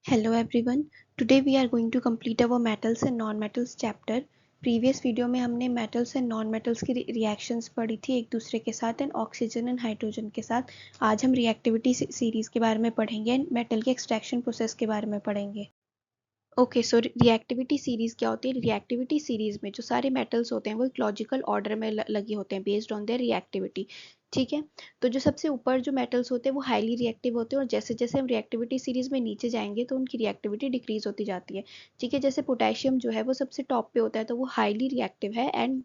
Hello everyone. Today we are going to complete our metals and non-metals chapter. Previous video में हमने metals and non metals की reactions पढ़ी थी एक दूसरे के साथ एंड ऑक्सीजन एंड हाइड्रोजन के साथ. आज हम रिएक्टिविटी सीरीज के बारे में पढ़ेंगे एंड मेटल के एक्सट्रैक्शन प्रोसेस के बारे में पढ़ेंगे. ओके, सो रिएक्टिविटी सीरीज क्या होती है? रिएक्टिविटी सीरीज में जो सारे मेटल्स होते हैं वो एक लॉजिकल ऑर्डर में लगे होते हैं बेस्ड ऑन देयर रिएक्टिविटी. ठीक है, तो जो सबसे ऊपर जो मेटल्स होते हैं वो हाईली रिएक्टिव होते हैं और जैसे जैसे हम रिएक्टिविटी सीरीज में नीचे जाएंगे तो उनकी रिएक्टिविटी डिक्रीज होती जाती है. ठीक है, जैसे पोटेशियम जो है वो सबसे टॉप पे होता है तो वो हाईली रिएक्टिव है एंड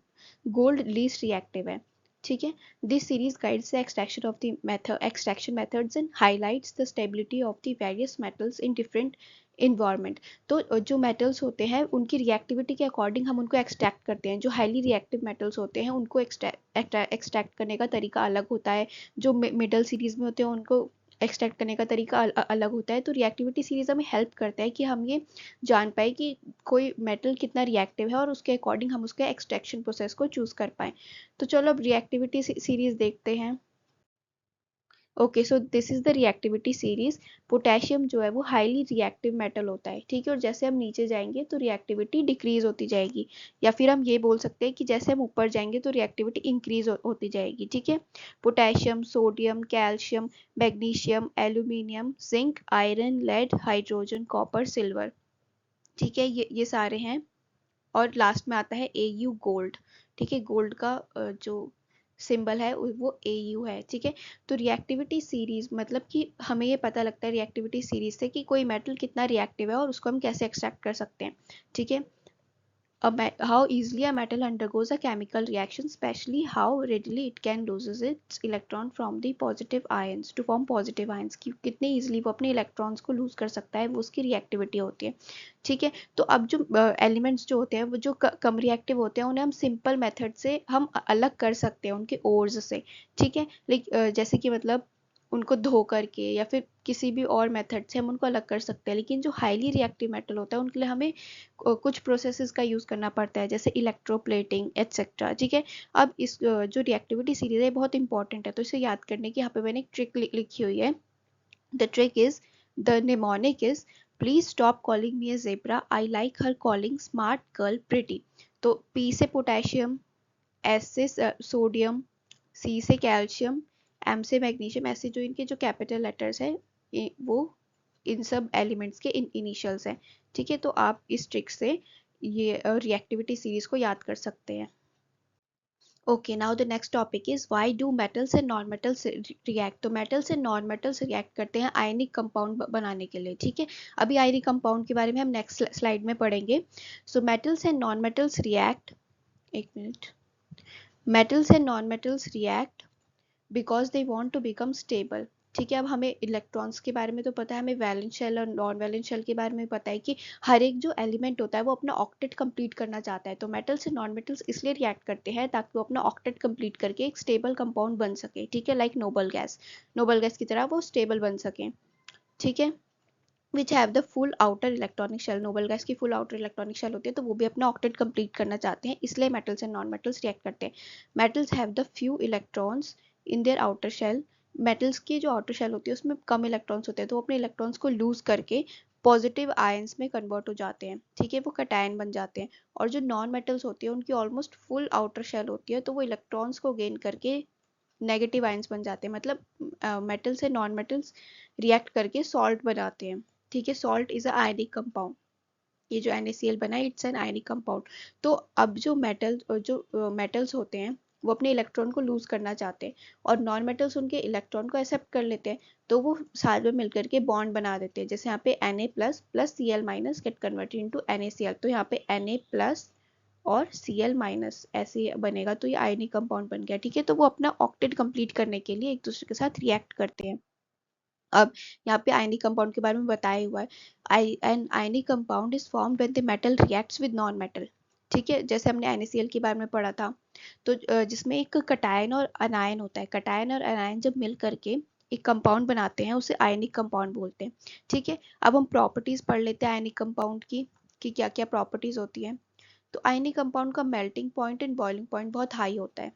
गोल्ड लीस्ट रिएक्टिव है. ठीक है, this series guides the extraction of the extraction methods and highlights the stability of the various metals in different environment. तो जो मेटल्स होते हैं उनकी रिएक्टिविटी के अकॉर्डिंग हम उनको एक्सट्रैक्ट करते हैं. जो हाईली रिएक्टिव मेटल्स होते हैं उनको एक्सट्रैक्ट करने का तरीका अलग होता है. जो मिडल सीरीज में होते हैं उनको एक्सट्रैक्ट करने का तरीका अलग होता है. तो रिएक्टिविटी सीरीज हमें हेल्प करता है कि हम ये जान पाए कि कोई मेटल कितना रिएक्टिव है और उसके अकॉर्डिंग हम उसके एक्सट्रैक्शन प्रोसेस को चूज कर पाए. तो चलो अब रिएक्टिविटी सीरीज देखते हैं. Okay, so this is the reactivity series. Potassium जो है वो हाईली रिएक्टिव मेटल होता है. ठीक है, और जैसे हम नीचे जाएंगे तो रिएक्टिविटी डिक्रीज होती जाएगी या फिर हम ये बोल सकते हैं कि जैसे हम ऊपर जाएंगे तो रिएक्टिविटी इंक्रीज होती जाएगी. ठीक है, potassium, sodium, calcium, magnesium, aluminium, zinc, iron, lead, hydrogen, copper, silver. ठीक है, ये सारे हैं. और लास्ट में आता है AU गोल्ड. ठीक है, गोल्ड का जो सिंबल है वो AU है. ठीक है, तो रिएक्टिविटी सीरीज मतलब कि हमें ये पता लगता है रिएक्टिविटी सीरीज से कि कोई मेटल कितना रिएक्टिव है और उसको हम कैसे एक्सट्रैक्ट कर सकते हैं. ठीक है, how easily a metal undergoes a chemical reaction, especially how readily it can loses its electron from the positive ions to form positive ions. कि कितने easily वो अपने इलेक्ट्रॉन्स को लूज कर सकता है, वो उसकी रिएक्टिविटी होती है. ठीक है, तो अब जो एलिमेंट्स जो होते हैं वो जो कम रिएक्टिव होते हैं उन्हें हम सिंपल मेथड से हम अलग कर सकते हैं उनके ओर्स से. ठीक है, जैसे कि मतलब उनको धो करके या फिर किसी भी और मेथड से हम उनको अलग कर सकते हैं. लेकिन जो हाईली रिएक्टिव मेटल होता है उनके लिए हमें कुछ प्रोसेसेस का यूज करना पड़ता है जैसे इलेक्ट्रोप्लेटिंग एटसेट्रा. ठीक है, अब इस जो रिएक्टिविटी सीरीज है बहुत इंपॉर्टेंट है तो इसे याद करने की यहाँ पे मैंने एक ट्रिक लिखी हुई है. The trick is the mnemonic is please stop calling me A zebra, I like her calling smart girl pretty. तो P से पोटेशियम, S से सोडियम, C से कैल्शियम, M से मैग्नीशियम, ऐसे जो इनके जो कैपिटल लेटर्स है वो इन सब एलिमेंट्स के इनिशियल्स हैं. ठीक है, तो आप इस ट्रिक से ये रिएक्टिविटी सीरीज को याद कर सकते हैं. Okay, now the next topic is why do metals and non metals react. तो metals and non metals react करते हैं आयनिक कंपाउंड बनाने के लिए. ठीक है, अभी आयनिक कंपाउंड के बारे में हम नेक्स्ट स्लाइड में पढ़ेंगे. So metals and non metals react. एक minute. Metals and non metals react because they want to become stable. ठीक है, अब हमें इलेक्ट्रॉन्स के बारे में तो पता है, हमें वैलेंस शेल और नॉन वैलेंस शेल के बारे में पता है कि हर एक जो एलिमेंट होता है वो अपना ऑक्टेट कंप्लीट करना चाहता है. तो मेटल्स और नॉन मेटल्स इसलिए रिएक्ट करते हैं ताकि वो अपना ऑक्टेट कंप्लीट करके एक स्टेबल कंपाउंड बन सके. ठीक है, लाइक नोबल गैस की तरह वो स्टेबल बन सके. ठीक है, which have the full outer electronic shell. Noble gas की फुल आउटर इलेक्ट्रॉनिक शेल होती है तो वो भी अपना ऑक्टेट कंप्लीट करना चाहते हैं, इसलिए metals and non metals react करते हैं. Metals have the few electrons in their outer shell. Metals की जो आउटर शेल होती है उसमें कम इलेक्ट्रॉन्स होते हैं तो वो अपने इलेक्ट्रॉन्स को लूज करके पॉजिटिव आयंस में कन्वर्ट हो जाते हैं. ठीक है, वो कटायन बन जाते हैं. और जो नॉन मेटल्स होती है उनकी ऑलमोस्ट फुल आउटर शेल होती है तो वो इलेक्ट्रॉन्स को गेन करके नेगेटिव आयंस बन जाते हैं. मतलब मेटल्स से नॉन मेटल्स रिएक्ट करके सॉल्ट बनाते हैं. ठीक है, salt is a ionic compound. ये जो NaCl बना है इट्स एन आयनिक कंपाउंड. तो अब जो मेटल्स होते हैं वो अपने इलेक्ट्रॉन को लूज करना चाहते हैं और नॉन मेटल्स उनके इलेक्ट्रॉन को एक्सेप्ट कर लेते हैं तो वो साथ में मिलकर के बॉन्ड बना देते हैं. जैसे यहाँ पे Na plus plus Cl minus get converted into NaCl. तो यहाँ पे Na प्लस और Cl माइनस ऐसे बनेगा तो ये आयनिक कंपाउंड बन गया. ठीक है, तो वो अपना ऑक्टेट कंप्लीट करने के लिए एक दूसरे के साथ रिएक्ट करते हैं. अब यहाँ पे आयनिक कंपाउंड के बारे में बताया हुआ है. An ionic compound is formed when the metal reacts with non metal. ठीक है, जैसे हमने NaCl के बारे में पढ़ा था तो जिसमें एक कटायन और अनायन होता है. कटायन और अनायन जब मिल करके एक कंपाउंड बनाते हैं उसे आयनिक कंपाउंड बोलते हैं. ठीक है, अब हम प्रॉपर्टीज पढ़ लेते हैं आयनिक कंपाउंड की कि क्या क्या प्रॉपर्टीज होती है. तो आयनिक कंपाउंड का melting point and boiling point बहुत हाई होता है.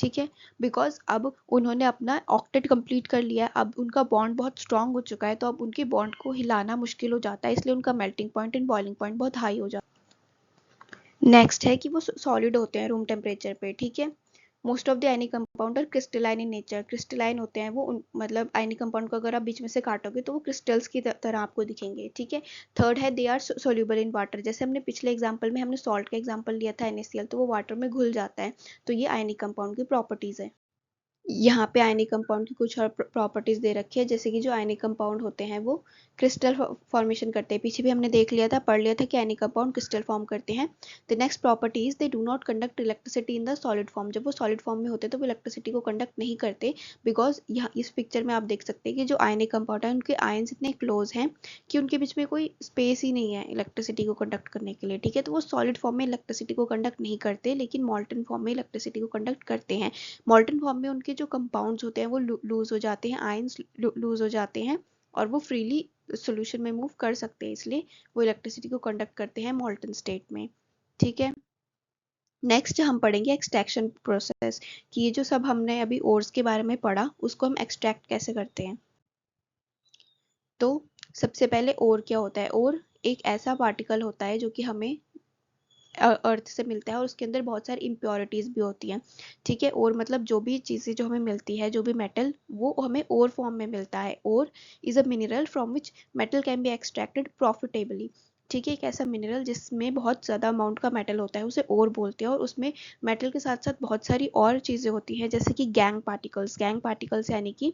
ठीक है, बिकॉज अब उन्होंने अपना ऑक्टेट कंप्लीट कर लिया है, अब उनका बॉन्ड बहुत स्ट्रांग हो चुका है, तो अब उनके बॉन्ड को हिलाना मुश्किल हो जाता है, इसलिए उनका melting point and boiling point बहुत हाई हो जाता है। नेक्स्ट है कि वो सॉलिड होते हैं रूम टेम्परेचर पे। ठीक है, most of the ionic compound are crystalline in nature. Crystalline होते हैं वो, मतलब आयनिक कंपाउंड को अगर आप बीच में से काटोगे तो वो क्रिस्टल्स की तरह आपको दिखेंगे। ठीक है, थर्ड है they are soluble in water. जैसे हमने पिछले एग्जांपल में हमने सॉल्ट का एग्जांपल लिया था NaCl, तो वो वाटर में घुल जाता है, तो ये आयनिक कंपाउंड की प्रॉपर्टीज है। यहाँ पे आयनिक कंपाउंड की कुछ और प्रॉपर्टीज दे रखी है, जैसे कि जो आयनिक कंपाउंड होते हैं वो क्रिस्टल फॉर्मेशन करते हैं। पीछे भी हमने देख लिया था, पढ़ लिया था कि आयनिक कंपाउंड क्रिस्टल फॉर्म करते हैं। The next property is they do not conduct electricity in the solid form. जब वो सॉलिड फॉर्म में होते हैं तो वो इलेक्ट्रिसिटी को कंडक्ट नहीं करते, बिकॉज यहाँ इस पिक्चर में आप देख सकते हैं कि जो आयनिक कंपाउंड है उनके आयन्स इतने क्लोज हैं कि उनके बीच में कोई स्पेस ही नहीं है इलेक्ट्रिसिटी को कंडक्ट करने के लिए। ठीक है, तो वो सॉलिड फॉर्म में इलेक्ट्रिसिटी को कंडक्ट नहीं करते, लेकिन मॉल्टन फॉर्म में इलेक्ट्रिसिटी को कंडक्ट करते हैं। मॉल्टन फॉर्म में उनके जो कंपाउंड्स होते हैं वो लूज हो जाते हैं, आयंस लूज हो जाते हैं, और वो फ्रीली सॉल्यूशन में मूव कर सकते हैं, इसलिए वो इलेक्ट्रिसिटी को कंडक्ट करते हैं मॉल्टन स्टेट में। ठीक है, नेक्स्ट हम पढ़ेंगे एक्सट्रैक्शन प्रोसेस, कि ये जो सब हमने अभी ओर्स के बारे में पढ़ा उसको हम एक्सट्रैक्ट कैसे करते हैं। तो सबसे पहले ओर क्या होता है? ओर एक ऐसा पार्टिकल होता है जो कि हमें अर्थ से मिलता है, और उसके अंदर बहुत सारी इम्प्योरिटीज भी होती हैं। ठीक है, और मतलब जो भी चीज़ें जो हमें मिलती है, जो भी मेटल, वो हमें ओर फॉर्म में मिलता है। Ore is a mineral from which metal can be extracted profitably. ठीक है, एक ऐसा मिनरल जिसमें बहुत ज़्यादा अमाउंट का मेटल होता है उसे ओर बोलते हैं, और उसमें मेटल के साथ साथ बहुत सारी और चीज़ें होती हैं, जैसे कि गैंग पार्टिकल्स। गैंग पार्टिकल्स यानी कि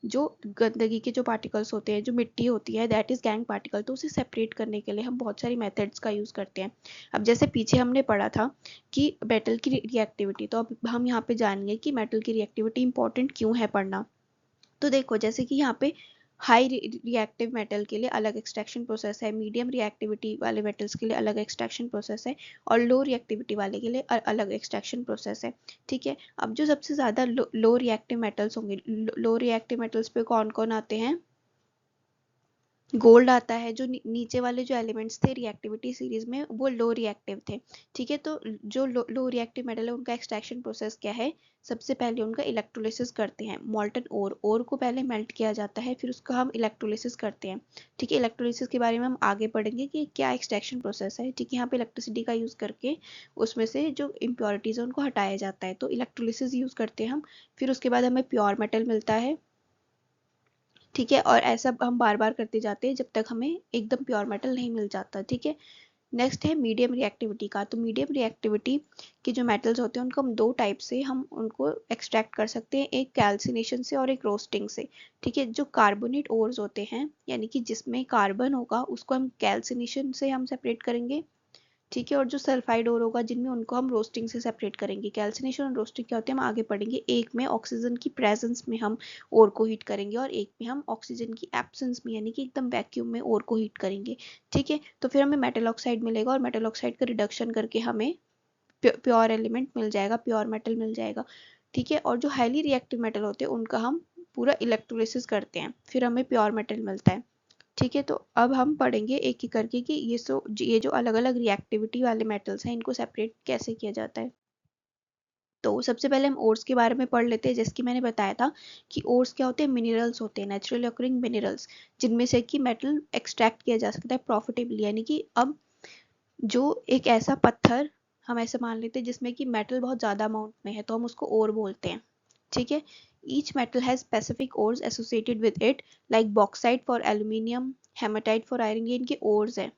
जो गंदगी के जो पार्टिकल्स होते हैं, जो मिट्टी होती है, दैट इज गैंग पार्टिकल। तो उसे सेपरेट करने के लिए हम बहुत सारी मेथड्स का यूज़ करते हैं। अब जैसे पीछे हमने पढ़ा था कि मेटल की रिएक्टिविटी, तो अब हम यहाँ पे जानेंगे कि मेटल की रिएक्टिविटी इंपॉर्टेंट क्यों है पढ़ना। तो देखो, जैसे कि यहाँ पे हाई रिएक्टिव मेटल के लिए अलग एक्सट्रैक्शन प्रोसेस है, मीडियम रिएक्टिविटी वाले मेटल्स के लिए अलग एक्सट्रैक्शन प्रोसेस है, और लो रिएक्टिविटी वाले के लिए अलग एक्सट्रैक्शन प्रोसेस है। ठीक है, अब जो सबसे ज़्यादा लो रिएक्टिव मेटल्स होंगे, लो रिएक्टिव मेटल्स पे कौन कौन आते हैं? गोल्ड आता है। जो नीचे वाले जो एलिमेंट्स थे रिएक्टिविटी सीरीज में, वो लो रिएक्टिव थे। ठीक है, तो जो लो रिएक्टिव मेटल है उनका एक्सट्रैक्शन प्रोसेस क्या है? सबसे पहले उनका इलेक्ट्रोलिसिस करते हैं। मॉल्टन ओर को पहले मेल्ट किया जाता है, फिर उसका हम इलेक्ट्रोलिसिस करते हैं। ठीक है, इलेक्ट्रोलिसिस के बारे में हम आगे पढ़ेंगे कि क्या एक्सट्रैक्शन प्रोसेस है। ठीक है, यहाँ पे इलेक्ट्रिसिटी का यूज करके उसमें से जो इम्प्योरिटीज है उनको हटाया जाता है, तो इलेक्ट्रोलिसिस यूज करते हैं हम। फिर उसके बाद हमें प्योर मेटल मिलता है। ठीक है, और ऐसा हम बार बार करते जाते हैं जब तक हमें एकदम प्योर मेटल नहीं मिल जाता। ठीक है, नेक्स्ट है मीडियम रिएक्टिविटी का। तो मीडियम रिएक्टिविटी के जो मेटल्स होते हैं उनको हम दो टाइप से हम उनको एक्सट्रैक्ट कर सकते हैं, एक कैल्सिनेशन से और एक रोस्टिंग से। ठीक है, जो कार्बोनेट ओर्स होते हैं, यानी कि जिसमें कार्बन होगा, उसको हम कैल्सिनेशन से हम सेपरेट करेंगे। ठीक है, और जो सल्फाइड ओर होगा जिनमें, उनको हम रोस्टिंग से सेपरेट करेंगे। कैल्सिनेशन और रोस्टिंग क्या होते हैं हम आगे पढ़ेंगे। एक में ऑक्सीजन की प्रेजेंस में हम ओर को हीट करेंगे, और एक में हम ऑक्सीजन की एब्सेंस में, यानी कि एकदम वैक्यूम में ओर को हीट करेंगे। ठीक है, तो फिर हमें मेटल ऑक्साइड मिलेगा, और मेटल ऑक्साइड का रिडक्शन करके हमें प्योर एलिमेंट मिल जाएगा, प्योर मेटल मिल जाएगा। ठीक है, और जो हाईली रिएक्टिव मेटल होते हैं उनका हम पूरा इलेक्ट्रोलिसिस करते हैं, फिर हमें प्योर मेटल मिलता है। ठीक है, तो अब हम पढ़ेंगे एक एक करके कि ये जो अलग अलग रिएक्टिविटी वाले मेटल्स हैं इनको सेपरेट कैसे किया जाता है। तो सबसे पहले हम ओर्स के बारे में पढ़ लेते हैं। जैसे कि मैंने बताया था कि ओर्स क्या होते हैं? मिनरल्स होते हैं, नेचुरली ऑकरिंग मिनरल्स, जिनमें से कि मेटल एक्सट्रैक्ट किया जा सकता है प्रॉफिटेबली। यानी कि अब जो एक ऐसा पत्थर हम ऐसे मान लेते हैं जिसमें कि मेटल बहुत ज़्यादा अमाउंट में है, तो हम उसको ओर बोलते हैं। ठीक है, each metal has specific ores associated with it, like bauxite for aluminium, haematite for iron, ये इनके ओर्स हैं।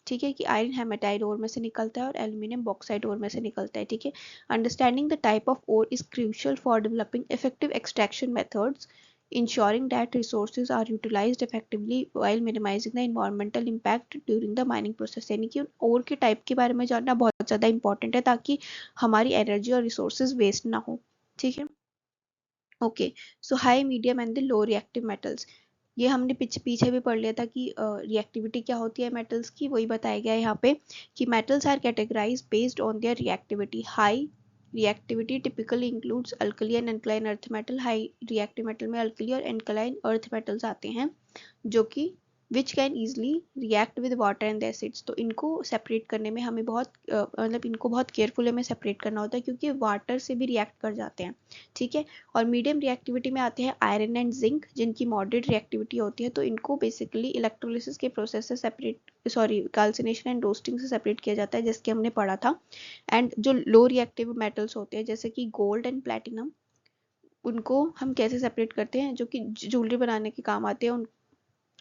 ठीक है, कि आयरन हेमाटाइट ओर में से निकलता है और एल्यूमिनियम बॉक्साइट ओर में से निकलता है। ठीक है, understanding the type of ore is crucial for developing effective extraction methods, ensuring that resources are utilized effectively while minimizing the environmental impact during the mining process। यानी कि ओर के टाइप के बारे में जानना बहुत ज़्यादा इंपॉर्टेंट है, ताकि हमारी एनर्जी और रिसोर्सेज वेस्ट ना हो। ठीक है, okay. So high, medium and the low reactive metals, ये हमने पीछे भी पढ़ लिया था कि रिएक्टिविटी क्या होती है मेटल्स की, वही बताया गया है यहाँ पे कि metals are categorised based on their reactivity. High reactivity typically includes alkali and alkaline earth metal. High reactive metal में अल्कली और एल्कलाइन अर्थ मेटल्स आते हैं, जो कि which can easily react with water and acids. तो इनको separate करने में हमें बहुत मतलब इनको बहुत केयरफुल हमें सेपरेट करना होता है, क्योंकि वाटर से भी रिएक्ट कर जाते हैं, ठीक है। और मीडियम रिएक्टिविटी में आते हैं आयरन एंड जिंक, जिनकी मॉडरेट रिएक्टिविटी होती है। तो इनको बेसिकली इलेक्ट्रोलिसिस के प्रोसेस से सेपरेट कैल्सिनेशन एंड रोस्टिंग से सेपरेट किया जाता है, जिसके हमने पढ़ा था। एंड जो लो रिएक्टिव मेटल्स होते हैं जैसे कि गोल्ड एंड प्लेटिनम, उनको हम कैसे सेपरेट करते हैं, जो कि ज्वेलरी बनाने के काम आते हैं,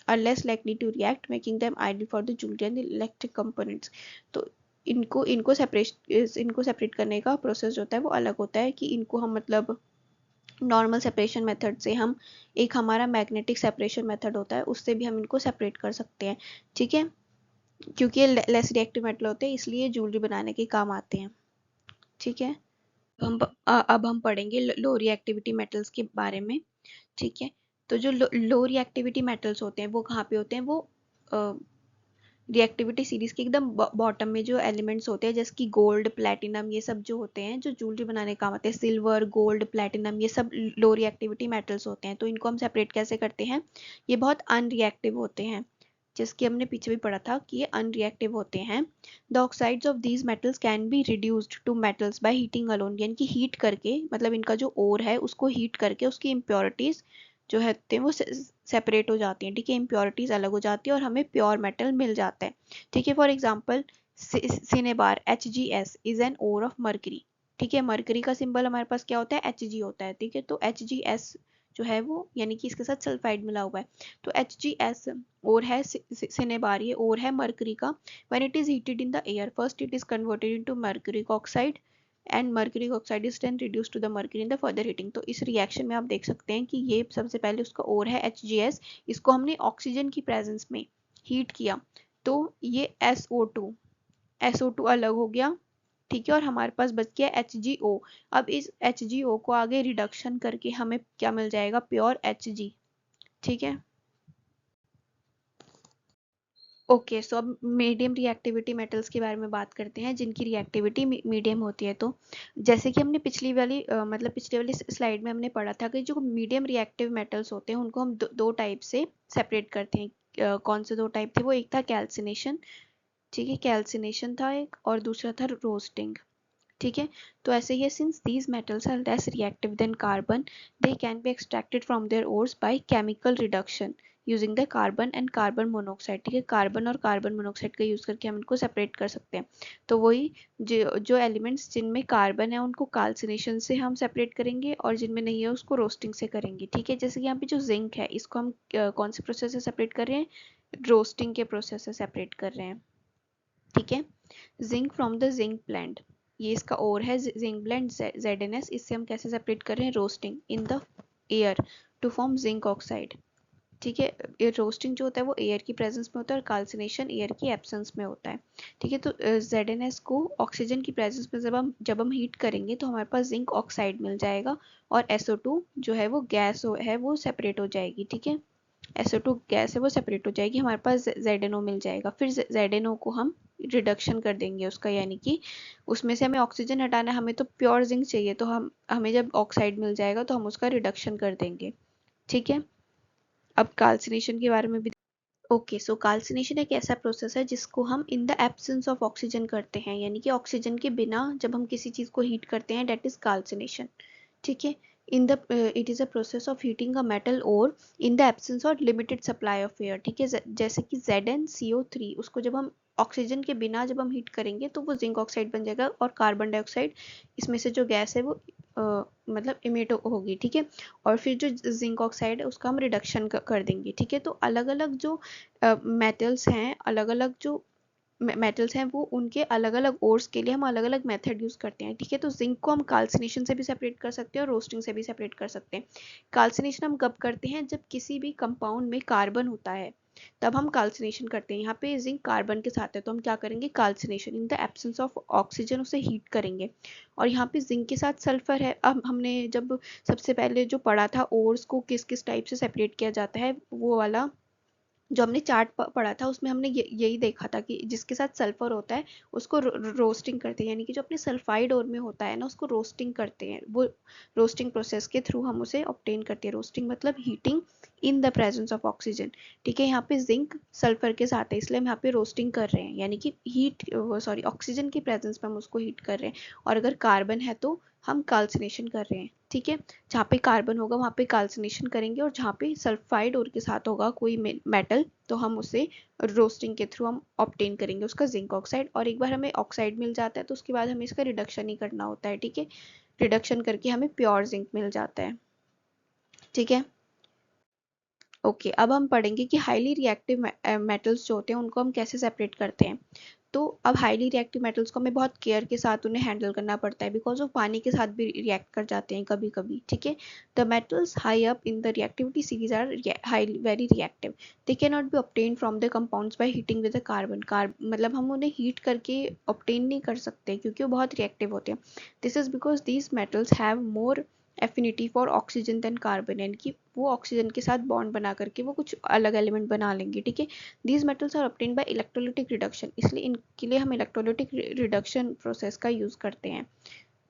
are less likely to react, making them ideal for the jewelry and the electric components। तो इनको सेपरेट करने का प्रोसेस जो होता है वो अलग होता है, कि इनको हम मतलब नॉर्मल सेपरेशन मेथड से हम एक हमारा मैग्नेटिक सेपरेशन मेथड होता है उससे भी हम इनको सेपरेट कर सकते हैं, ठीक है। क्योंकि ये लेस रिएक्टिव मेटल होते हैं इसलिए ज्वेलरी बनाने के काम आते हैं, ठीक है। अब हम पढ़ेंगे लो रिएक्टिविटी मेटल्स के बारे में, ठीक है। तो जो लो रिएक्टिविटी मेटल्स होते हैं वो कहाँ पे होते हैं, वो रिएक्टिविटी सीरीज के एकदम बॉटम में जो एलिमेंट्स होते हैं, जैसे कि गोल्ड प्लेटिनम, ये सब जो होते हैं जो ज्वेलरी बनाने का काम आते हैं, सिल्वर गोल्ड प्लेटिनम, ये सब लो रिएक्टिविटी मेटल्स होते हैं। तो इनको हम सेपरेट कैसे करते हैं, ये बहुत अनरिएक्टिव होते हैं, जिसकी हमने पीछे भी पढ़ा था कि ये अनरिएक्टिव होते हैं। The oxides of these metals can be reduced to metals by heating alone, यानी कि हीट करके, मतलब इनका जो ओर है उसको हीट करके उसकी इम्प्योरिटीज जो है वो सेपरेट हो जाती हैं, ठीक है। इम्प्योरिटीज अलग हो जाती है और हमें प्योर मेटल मिल जाता है, ठीक है। For example cinnabar HgS is an ore of mercury, ठीक है। मर्करी का सिंबल हमारे पास क्या होता है, Hg होता है, ठीक है। तो HgS जो है वो यानी कि इसके साथ सल्फाइड मिला हुआ है, तो HgS और है सिनेबार, ये और है मर्करी का। When it is heated in the air first it is converted into mercuric oxide and mercuric oxide is then reduced to the mercury in the further heating. तो इस रिएक्शन में आप देख सकते हैं कि ये सबसे पहले उसका और है HgS, इसको हमने ऑक्सीजन की प्रेजेंस में हीट किया, तो ये SO2 अलग हो गया, ठीक है। और हमारे पास बच गया HgO। अब इस HgO को आगे रिडक्शन करके हमें क्या मिल जाएगा, प्योर Hg, ठीक है। ओके सो अब मीडियम रिएक्टिविटी मेटल्स के बारे में बात करते हैं, जिनकी रिएक्टिविटी मीडियम होती है। तो जैसे कि हमने मतलब पिछली वाली स्लाइड में हमने पढ़ा था कि जो मीडियम रिएक्टिव मेटल्स होते हैं उनको हम दो टाइप से सेपरेट करते हैं। कौन से दो टाइप थे, वो एक था कैल्सिनेशन, ठीक है, कैल्सिनेशन था एक, और दूसरा था रोस्टिंग, ठीक है। तो ऐसे ही since these metals are less reactive than carbon, they can be extracted from their ores by chemical reduction using the carbon and carbon monoxide, ठीक है। कार्बन और कार्बन मोनोऑक्साइड का यूज करके हम इनको सेपरेट कर सकते हैं। तो वही जो एलिमेंट्स जिनमें कार्बन है उनको कैल्सिनेशन से हम सेपरेट करेंगे, और जिनमें नहीं है उसको रोस्टिंग से करेंगे, ठीक है। जैसे कि यहाँ पे जो जिंक है इसको हम कौन से प्रोसेस से सेपरेट कर रहे हैं, रोस्टिंग के प्रोसेस से सेपरेट कर रहे हैं, ठीक है। Zinc from the zinc blende, ये इसका और है जिंक ब्लेंड ZnS, इससे हम कैसे सेपरेट कर रहे हैं, roasting in the air to form zinc oxide, ठीक है। ये रोस्टिंग जो होता है वो एयर की प्रेजेंस में होता है और कैल्सिनेशन एयर की एब्सेंस में होता है, ठीक है। तो ZnS को ऑक्सीजन की प्रेजेंस में जब हम हीट करेंगे तो हमारे पास जिंक ऑक्साइड मिल जाएगा, और SO2 जो है वो गैस है वो सेपरेट हो जाएगी, ठीक है। SO2 गैस है वो सेपरेट हो जाएगी, हमारे पास ZNO मिल जाएगा। फिर ZNO को हम रिडक्शन कर देंगे उसका, यानी कि उसमें से हमें ऑक्सीजन हटाना है, हमें तो प्योर जिंक चाहिए, तो हमें जब ऑक्साइड मिल जाएगा तो हम उसका रिडक्शन कर देंगे, ठीक है। अब कैल्सिनेशन के बारे में भी ओके सो कैल्सिनेशन एक ऐसा प्रोसेस है जिसको हम in the absence of oxygen करते हैं, यानी कि ऑक्सीजन के बिना जब हम किसी चीज को हीट करते हैं, डेट इज कैल्सिनेशन, ठीक है। In the it is a process of heating a metal और इन द एब्सेंस और लिमिटेड सप्लाई ऑफ एयर, ठीक है। जैसे कि ZnCO3 उसको जब हम ऑक्सीजन के बिना जब हम हीट करेंगे तो वो जिंक ऑक्साइड बन जाएगा, और कार्बन डाइऑक्साइड इसमें से जो गैस है वो मतलब इमिट होगी, ठीक है। और फिर जो जिंक ऑक्साइड है उसका हम रिडक्शन कर देंगे, ठीक है। तो अलग अलग जो मेटल्स हैं, अलग अलग जो मेटल्स हैं वो उनके अलग अलग ओर्स के लिए हम अलग अलग मेथड यूज करते हैं, ठीक है। तो जिंक को हम कैल्सिनेशन से भी सेपरेट कर सकते हैं और रोस्टिंग से भी सेपरेट कर सकते हैं। कैल्सिनेशन हम कब करते हैं, जब किसी भी कंपाउंड में कार्बन होता है तब हम कैल्सिनेशन करते हैं। यहाँ पे जिंक कार्बन के साथ है तो हम क्या करेंगे, calcination in the absence of oxygen उसे हीट करेंगे। और यहाँ पे जिंक के साथ सल्फर है। अब हमने जब सबसे पहले जो पढ़ा था ओर्स को किस किस टाइप से सेपरेट किया जाता है, वो वाला जो हमने चार्ट पढ़ा था उसमें हमने यही देखा था कि जिसके साथ सल्फर होता है उसको रोस्टिंग करते हैं, यानी कि जो अपने सल्फाइड और में होता है ना उसको रोस्टिंग करते हैं, वो रोस्टिंग प्रोसेस के थ्रू हम उसे ऑब्टेन करते हैं। रोस्टिंग मतलब heating in the presence of oxygen. ठीक है, यहाँ पे जिंक सल्फर के साथ है इसलिए हम यहाँ पे रोस्टिंग कर रहे हैं, यानी कि हीट सॉरी ऑक्सीजन की प्रेजेंस में हम उसको हीट कर रहे हैं। और अगर कार्बन है तो हम कैल्सिनेशन कर रहे हैं। ठीक है, जहाँ पे कार्बन होगा वहाँ पे कैल्सिनेशन करेंगे, और जहाँ पे सल्फाइड और के साथ होगा कोई मेटल तो हम उसे रोस्टिंग के थ्रू हम ऑब्टेन करेंगे उसका जिंक ऑक्साइड। और एक बार हमें ऑक्साइड मिल जाता है तो उसके बाद हमें इसका रिडक्शन ही करना होता है। ठीक है, रिडक्शन करके हमें प्योर जिंक मिल जाता है। ठीक है, ओके, अब हम पढ़ेंगे कि हाईली रिएक्टिव मेटल्स जो होते हैं उनको हम कैसे सेपरेट करते हैं। तो अब हाईली रिएक्टिव मेटल्स को हमें बहुत केयर के साथ उन्हें हैंडल करना पड़ता है, बिकॉज वो पानी के साथ भी रिएक्ट कर जाते हैं कभी कभी। ठीक है, the metals high up in the reactivity series are highly very reactive. They can not be obtain from the compounds by heating with the carbon. मतलब हम उन्हें हीट करके ऑब्टेन नहीं कर सकते क्योंकि वो बहुत रिएक्टिव होते हैं। This is because these metals have more affinity for oxygen than carbon, यानी कि वो ऑक्सीजन के साथ बॉन्ड बना करके वो कुछ अलग एलिमेंट बना लेंगे। ठीक है, these metals are obtained by electrolytic reduction, इसलिए इनके लिए हम इलेक्ट्रोलिटिक रिडक्शन प्रोसेस का यूज करते हैं।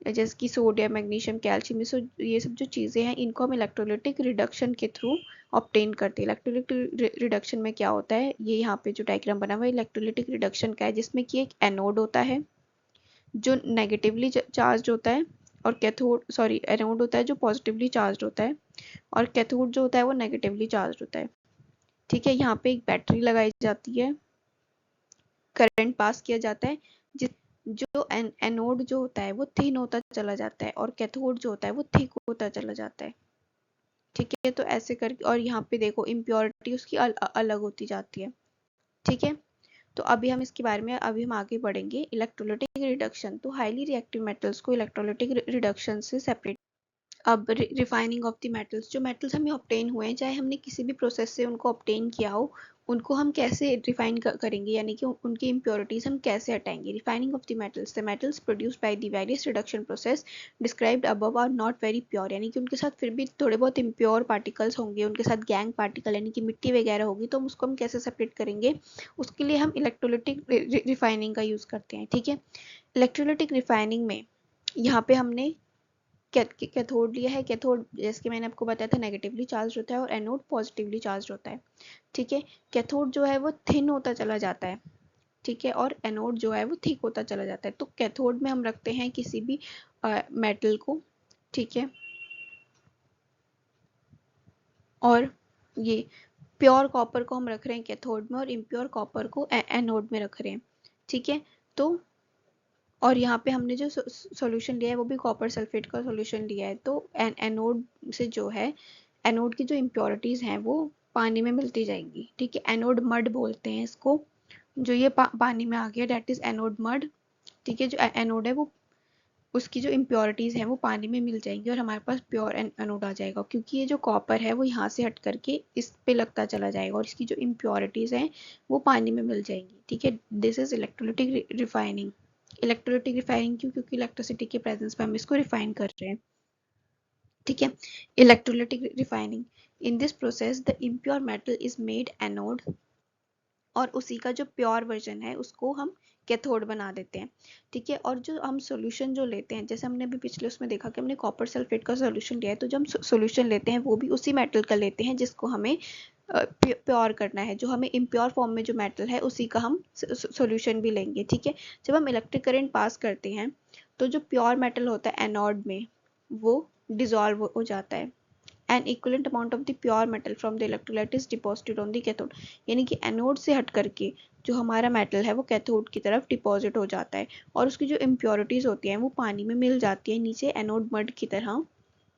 जैसे कि सोडियम, मैग्नीशियम, कैल्शियम, ये सब जो चीज़ें हैं इनको हम इलेक्ट्रोलिटिक रिडक्शन के थ्रू ऑब्टेन करते हैं। इलेक्ट्रोलिटिक रिडक्शन में क्या होता है, ये यहाँ पे जो डायग्राम बना हुआ है इलेक्ट्रोलिटिक रिडक्शन का है, जिसमें कि एक एनोड होता है जो नेगेटिवली चार्ज होता है, और कैथोड सॉरी एनोड होता है जो पॉजिटिवली चार्ज होता है, और कैथोड जो होता है वो नेगेटिवली चार्ज होता है। ठीक है, यहाँ पे एक बैटरी लगाई जाती है, करंट पास किया जाता है, जिस जो एनोड जो होता है वो थिन होता चला जाता है और कैथोड जो होता है वो थिक होता चला जाता है। ठीक है, तो ऐसे करके, और यहाँ पे देखो इम्प्योरिटी उसकी अलग होती जाती है। ठीक है, तो अभी हम इसके बारे में अभी हम आगे बढ़ेंगे। इलेक्ट्रोलिटिक रिडक्शन, तो हाईली रिएक्टिव मेटल्स को इलेक्ट्रोलिटिक रिडक्शन से सेपरेट। अब रिफाइनिंग ऑफ द मेटल्स, जो मेटल्स हमें ऑब्टेन हुए हैं चाहे हमने किसी भी प्रोसेस से उनको ऑब्टेन किया हो, उनको हम कैसे रिफाइन करेंगे, यानी कि उनकी इम्प्योरिटीज हम कैसे हटाएंगे। Refining of the metals produced by the various reduction process described above are not very pure, यानी कि उनके साथ फिर भी थोड़े बहुत इम्प्योर पार्टिकल्स होंगे, उनके साथ गैंग पार्टिकल यानी कि मिट्टी वगैरह होगी, तो हम उसको हम कैसे सेपरेट करेंगे, उसके लिए हम इलेक्ट्रोलिटिक रिफाइनिंग का यूज करते हैं। ठीक है, इलेक्ट्रोलिटिक रिफाइनिंग में यहाँ पे हमने कैथोड लिया है। कैथोड जैसे कि मैंने आपको बताया था नेगेटिवली चार्ज होता है और एनोड पॉजिटिवली चार्ज होता है। ठीक है, कैथोड जो है वो थिन होता चला जाता है, ठीक है, और एनोड जो है वो थिक होता चला जाता है। तो कैथोड में हम रखते हैं किसी भी मेटल को, ठीक है, और ये प्योर कॉपर को हम रख रहे हैं कैथोड में और इम्प्योर कॉपर को एनोड में रख रहे हैं। ठीक है, तो और यहाँ पे हमने जो सॉल्यूशन लिया है वो भी कॉपर सल्फेट का सॉल्यूशन लिया है। तो एनोड से जो है एनोड की जो इम्प्योरिटीज हैं वो पानी में मिलती जाएंगी। ठीक है, एनोड मड बोलते हैं इसको, जो ये पानी में आ गया डेट इज एनोड मड। ठीक है, जो एनोड है वो उसकी जो इम्प्योरिटीज हैं वो पानी में मिल जाएंगी और हमारे पास प्योर एनोड आ जाएगा, क्योंकि ये जो कॉपर है वो यहाँ से हट करके इस पे लगता चला जाएगा और इसकी जो इम्प्योरिटीज हैं वो पानी में मिल जाएंगी। ठीक है, this is electrolytic refining. Electrolytic refining क्यों, क्योंकि इलेक्ट्रिसिटी के प्रेजेंस में हम इसको रिफाइन कर रहे हैं। ठीक है, electrolytic refining, in this process the impure metal is made anode और उसी का जो प्योर वर्जन है उसको हम कैथोड बना देते हैं। ठीक है, और जो हम सॉल्यूशन जो लेते हैं, जैसे हमने अभी पिछले उसमें देखा कि हमने कॉपर सल्फेट का सॉल्यूशन लिया है, तो जो हम सॉल्यूशन लेते हैं वो भी उसी मेटल का लेते हैं जिसको हमें प्योर करना है। जो हमें इम्प्योर फॉर्म में जो मेटल है उसी का हम सॉल्यूशन भी लेंगे। ठीक है, जब हम इलेक्ट्रिक करंट पास करते हैं तो जो प्योर मेटल होता है एनोड में वो डिजॉल्व हो जाता है। An equivalent amount of the pure metal from the electrolyte is deposited on the cathode, यानी कि एनोड से हट करके जो हमारा मेटल है वो कैथोड की तरफ डिपॉजिट हो जाता है और उसकी जो इम्प्योरिटीज होती हैं वो पानी में मिल जाती है, नीचे एनोड मड की तरह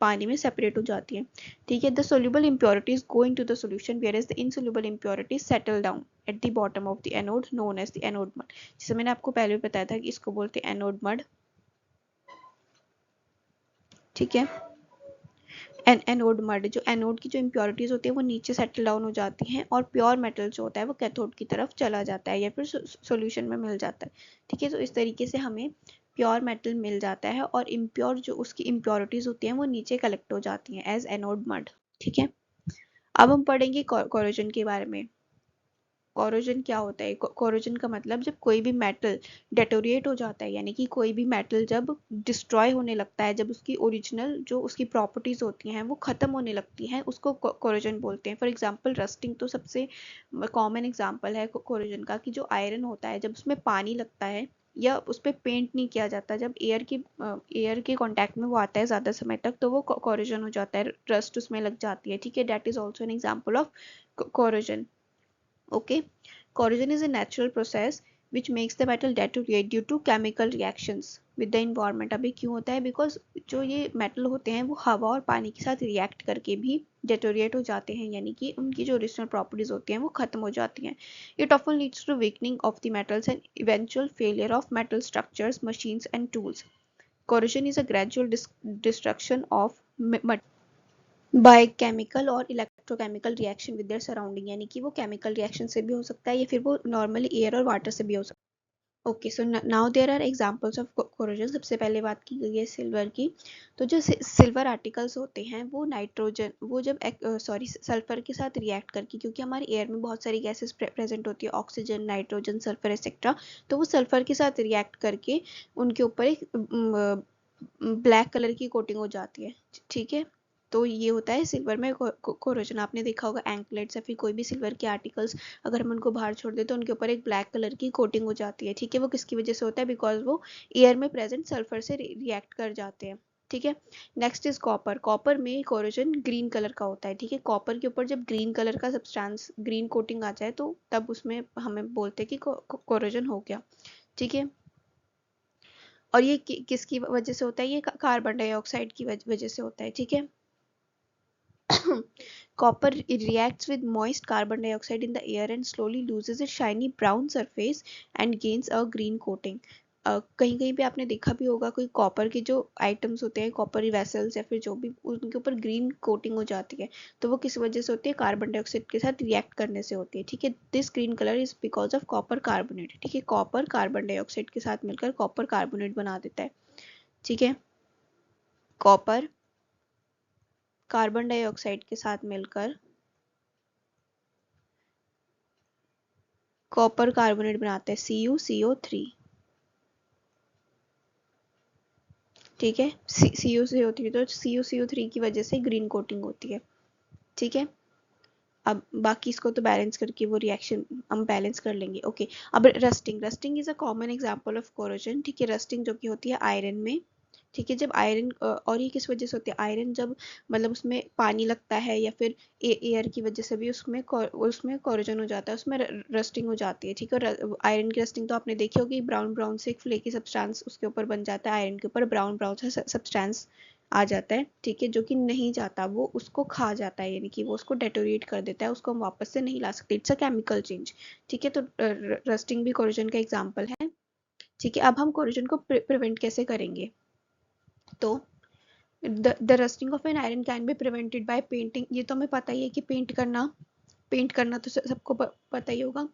पानी में सेपरेट हो जाती है। ठीक है, the soluble impurities go into the solution whereas the insoluble impurities settle down at the bottom of the anode known as the anode mud. जैसे मैंने आपको पहले भी बताया था कि इसको बोलते हैं एनोड मड। ठीक है, एनोड मड, जो एनोड की जो इम्प्योरिटीज होती है वो नीचे सेटल डाउन हो जाती हैं और प्योर मेटल जो होता है वो कैथोड की तरफ चला जाता है या फिर सॉल्यूशन में मिल जाता है। ठीक है, तो इस तरीके से हमें प्योर मेटल मिल जाता है और इम्प्योर जो उसकी इम्प्योरिटीज होती हैं वो नीचे कलेक्ट हो जाती हैं एज एनोड मड। ठीक है, अब हम पढ़ेंगे कोरोजन के बारे में। कोरोजन क्या होता है? कोरोजन का मतलब जब कोई भी मेटल डेटोरिएट हो जाता है, यानी कि कोई भी मेटल जब डिस्ट्रॉय होने लगता है, जब उसकी ओरिजिनल जो उसकी प्रॉपर्टीज होती हैं वो खत्म होने लगती हैं, उसको कोरोजन बोलते हैं। फॉर एग्जांपल रस्टिंग तो सबसे कॉमन एग्जांपल है कोरोजन का, कि जो आयरन होता है जब उसमें पानी लगता है या उस पर पेंट नहीं किया जाता, जब एयर के कांटेक्ट में वो आता है ज़्यादा समय तक, तो वो कोरोजन हो जाता है, रस्ट उसमें लग जाती है। ठीक है, that is also an example of corrosion. Okay, corrosion is a natural process which makes the metal deteriorate due to chemical reactions with the environment। अभी क्यों होता है? बिकॉज जो ये मेटल होते हैं वो हवा और पानी के साथ रिएक्ट करके भी डेटोरिएट हो जाते हैं, यानी कि उनकी जो ओरिजिनल प्रॉपर्टीज होती हैं वो खत्म हो जाती हैं। It often leads to weakening of the metals and eventual failure of metal structures, machines and tools. Corrosion is a gradual destruction of by chemical और electrochemical reaction with their surrounding, यानी कि वो केमिकल रिएक्शन से भी हो सकता है या फिर वो नॉर्मली एयर और वाटर से भी हो सकता है। Okay, so now there are examples of corrosion. सबसे पहले बात की गई है सिल्वर की। तो जो सिल्वर आर्टिकल्स होते हैं वो नाइट्रोजन, वो जब सॉरी सल्फर के साथ रिएक्ट करके, क्योंकि हमारे एयर में बहुत सारी गैसेस प्रेजेंट होती है, ऑक्सीजन, नाइट्रोजन, सल्फर एक्सेट्रा, तो वो सल्फर के साथ रिएक्ट करके उनके ऊपर एक ब्लैक कलर की कोटिंग हो जाती है। ठीक है, तो ये होता है सिल्वर में कोरोजन। आपने देखा होगा एंकलेट्स या फिर कोई भी सिल्वर के आर्टिकल्स अगर हम उनको बाहर छोड़ दे तो उनके ऊपर एक ब्लैक कलर की कोटिंग हो जाती है। ठीक है, वो किसकी वजह से होता है? बिकॉज वो एयर में प्रेजेंट सल्फर से रिएक्ट कर जाते हैं। ठीक है, नेक्स्ट इज कॉपर। कॉपर में कोरोजन ग्रीन कलर का होता है। ठीक है, कॉपर के ऊपर जब ग्रीन कलर का सब्सटेंस, ग्रीन कोटिंग आ जाए तो तब उसमें हमें बोलते हैं कि कोरोजन हो गया। ठीक है, और ये किसकी वजह से होता है? ये कार्बन डाइऑक्साइड की वजह से होता है। ठीक है, copper reacts with moist carbon dioxide in the air and slowly loses its shiny brown surface and gains a green coating। कहीं कहीं पे आपने देखा भी होगा कोई कॉपर के जो आइटम्स होते हैं, कॉपर वेसल्स या फिर जो भी, उनके ऊपर ग्रीन कोटिंग हो जाती है, तो वो किस वजह से होती है? कार्बन डाइऑक्साइड के साथ रिएक्ट करने से होती है। ठीक है, this green colour is because of copper carbonate. ठीक है, कॉपर कार्बन डाइऑक्साइड के साथ मिलकर कॉपर कार्बोनेट बना देता है। ठीक है, कॉपर कार्बन डाइऑक्साइड के साथ मिलकर कॉपर कार्बोनेट बनाते हैं, CuCO3। ठीक है, CuCO3, तो CuCO3 की वजह से ग्रीन कोटिंग होती है। ठीक है, अब बाकी इसको तो बैलेंस करके वो रिएक्शन हम बैलेंस कर लेंगे। ओके, अब rusting. Rusting is a common example of corrosion. ठीक है, रस्टिंग जो कि होती है आयरन में। ठीक है, जब आयरन, और ये किस वजह से होती है? आयरन जब मतलब उसमें पानी लगता है या फिर एयर की वजह से भी उसमें कोरोजन हो जाता है, उसमें रस्टिंग हो जाती है। ठीक है, और आयरन की रस्टिंग तो आपने देखी होगी, ब्राउन ब्राउन से एक फ्लेकी सब्सटेंस उसके ऊपर बन जाता है, आयरन के ऊपर ब्राउन ब्राउन सा सब्सटेंस आ जाता है। ठीक है, जो कि नहीं जाता, वो उसको खा जाता है, यानी कि वो उसको डेटोरिएट कर देता है, उसको हम वापस से नहीं ला सकते। It's a chemical change. ठीक है, तो रस्टिंग भी कोरोजन का एग्जाम्पल है। ठीक है, अब हम कोरोजन को प्रिवेंट कैसे करेंगे? तो the rusting of an iron can be prevented by painting. ये तो हमें पता ही है कि पेंट करना तो सबको पता ही होगा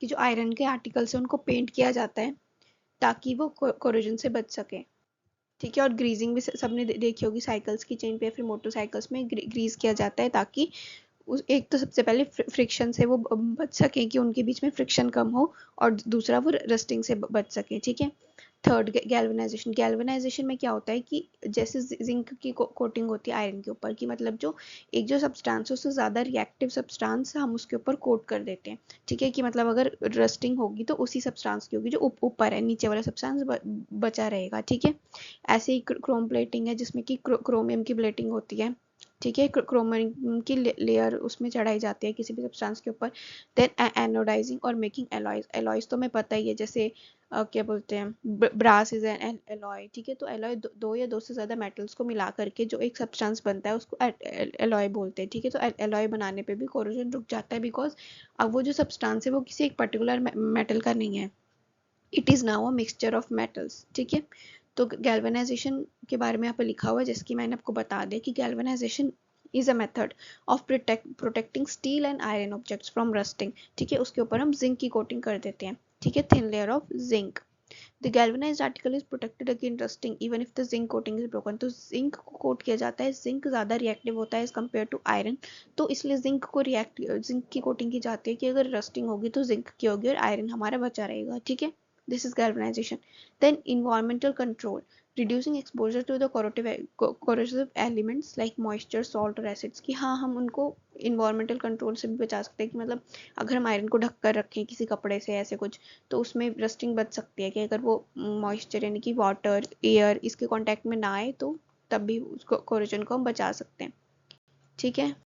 कि जो आयरन के आर्टिकल्स हैं उनको पेंट किया जाता है ताकि वो कोरोजन से बच सके। ठीक है, और ग्रीजिंग भी सबने देखी होगी, साइकिल्स की चेन पे या फिर मोटरसाइकिल्स में ग्रीस किया जाता है ताकि एक तो सबसे पहले फ्रिक्शन से वो बच सके, कि उनके बीच में फ्रिक्शन कम हो, और दूसरा वो रस्टिंग से बच सके। ठीक है, थर्ड गैल्वेनाइजेशन। गैल्वेनाइजेशन में क्या होता है कि जैसे जिंक की कोटिंग होती है आयरन के ऊपर, की मतलब जो एक जो सब्सटेंस है उससे ज़्यादा रिएक्टिव सब्सटेंस हम उसके ऊपर कोट कर देते हैं। ठीक है, कि मतलब अगर रस्टिंग होगी तो उसी सब्सटेंस की होगी जो ऊपर है, नीचे वाला सब्सटेंस बचा रहेगा। ठीक है, ऐसे ही क्रोम प्लेटिंग है जिसमें कि क्रोमियम की प्लेटिंग होती है। ठीक है, क्रोमियम की लेयर उसमें चढ़ाई जाती है किसी भी सब्सटेंस के ऊपर। देन एनोडाइजिंग और मेकिंग एलॉयज। एलॉयज तो हमें पता ही है, जैसे क्या बोलते हैं, ब्रास इज एन एलॉय। ठीक है, तो एलॉय दो या दो से ज्यादा मेटल्स को मिला करके जो एक सब्सटेंस बनता है उसको एलॉय बोलते हैं। ठीक है, तो एलॉय बनाने पे भी कोरोजन रुक जाता है, बिकॉज अब वो जो सब्सटेंस है वो किसी एक पर्टिकुलर मेटल का नहीं है, it is now a mixture of metals. ठीक है, तो गैल्वेनाइजेशन के बारे में यहाँ पे लिखा हुआ है, जिसकी मैंने आपको बता दिया कि galvanisation is a method of protecting steel and iron objects from rusting. ठीक है, उसके ऊपर हम जिंक की कोटिंग कर देते हैं। ठीक है, thin layer of zinc. The galvanised article is protected against rusting even if the zinc coating is broken. तो जिंक को कोट किया जाता है, जिंक ज़्यादा रिएक्टिव होता है एज कम्पेयर टू आयरन, तो इसलिए जिंक की कोटिंग की जाती है कि अगर रस्टिंग होगी तो जिंक की होगी और आयरन हमारा बचा रहेगा। ठीक है, this is galvanization. Then environmental control, reducing exposure to the corrosive elements like moisture, salt और acids। कि हाँ हम उनको environmental control से भी बचा सकते हैं कि मतलब अगर हम आयरन को ढक कर रखें किसी कपड़े से ऐसे कुछ, तो उसमें रस्टिंग बच सकती है कि अगर वो मॉइस्चर यानी कि वाटर एयर इसके कांटेक्ट में ना आए तो तब भी उसको कोरोजन को हम बचा सकते हैं। ठीक है।